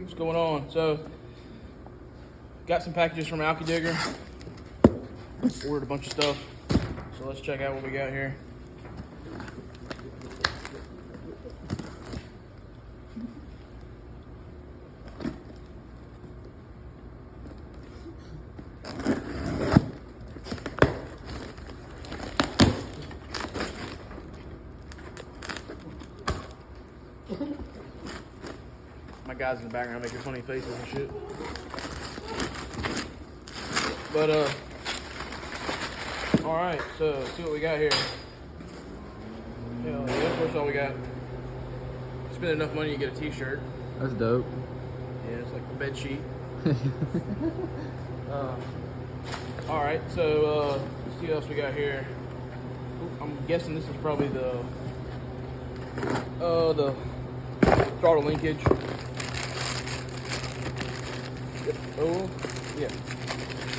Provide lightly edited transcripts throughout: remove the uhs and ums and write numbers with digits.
what's going on? So, got some packages from Alkydigger. Ordered a bunch of stuff. So let's check out what we got here. My guys in the background making funny faces and shit. But all right, so see what we got here. Hell yeah, first of all we got, spend enough money to get a t-shirt. That's dope. Yeah, it's like a bed sheet. All right, so let's see what else we got here. I'm guessing this is probably the throttle linkage. Yep. Oh, yeah.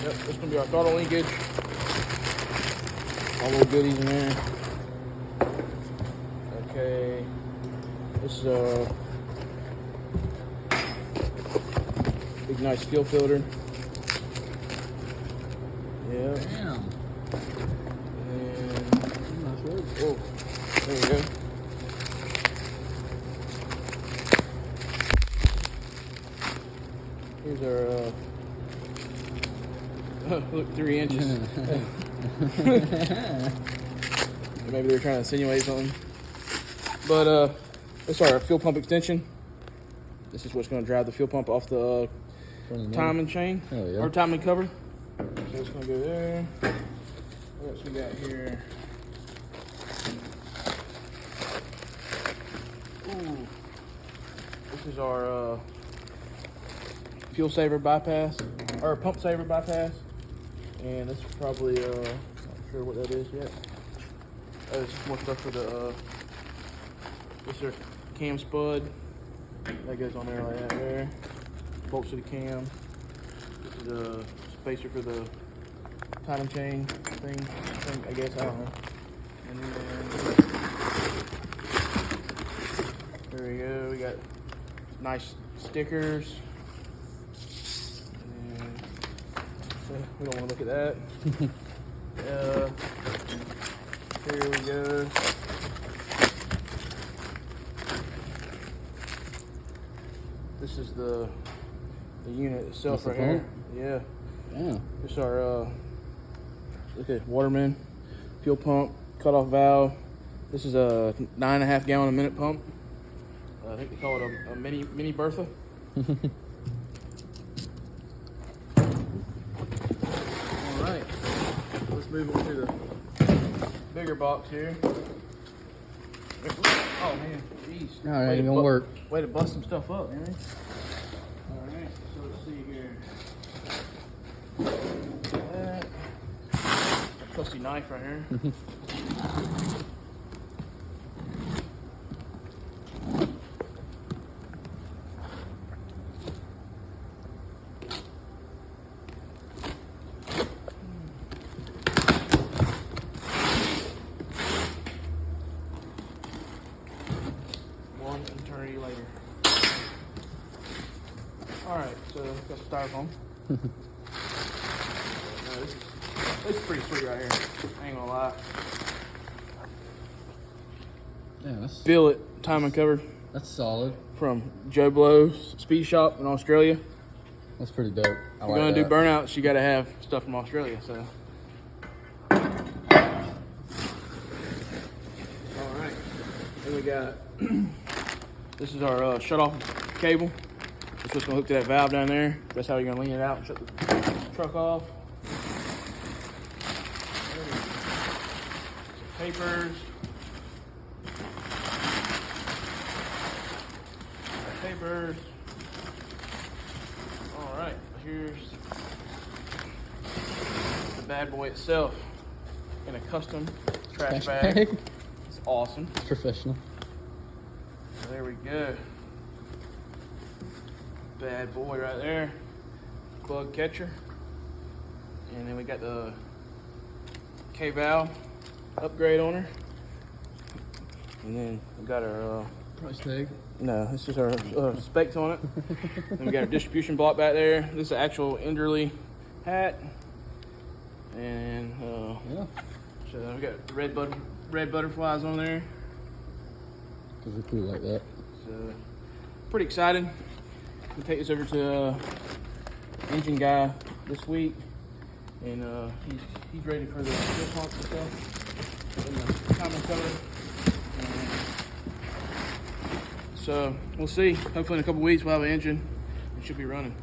Yep, this is gonna be our throttle linkage. All little goodies in there. Okay. This is a big nice fuel filter. Yeah. Damn. And oh, there we go. Here's our look, 3 inches. Maybe they were trying to insinuate something. But this is our fuel pump extension. This is what's going to drive the fuel pump off the timing chain or timing cover. So it's going to go there. What else we got here? Ooh, this is our fuel saver bypass or pump saver bypass, and this is probably not sure what that is yet. There's more stuff for the this is our cam spud that goes on there like that there. Bolts to the cam. This is a spacer for the timing chain thing, I guess, I don't know. And then there we go. We got nice stickers. And we don't want to look at that. Here we go. This is the unit itself right here. Yeah. Damn. This is our look at Waterman fuel pump cutoff valve. This is a 9.5 gallon a minute pump. I think they call it a mini Bertha. All right, let's move on to the bigger box here. Oh man, jeez. No, it ain't gonna work. Way to bust some stuff up, man. All right, so let's see here. That. A trusty knife right here. One eternity later. Alright, so got styrofoam. This is pretty sweet right here. I ain't gonna lie. Yeah, that's Billet timing cover that's solid. from Joe Blow's Speed Shop in Australia. That's pretty dope. If you're gonna do burnouts, you gotta have stuff from Australia, so. Alright. Then we got this is our shut off cable. It's just gonna hook to that valve down there. That's how you're gonna lean it out and shut the truck off. Some papers. Papers. All right, here's the bad boy itself in a custom trash bag. It's awesome. It's professional. So there we go. Bad boy right there. Plug catcher. And then we got the K-valve upgrade on her. And then we got our Price tag. No, this is our specs on it. Then we got our distribution block back there. This is the actual Enderly hat. And Yeah. so we got the red butterflies on there. Cause they're cool like that. So pretty excited. We'll take this over to engine guy this week, and he's ready for the fuel pump and stuff in the common color. So we'll see. Hopefully in a couple weeks we'll have an engine. It should be running.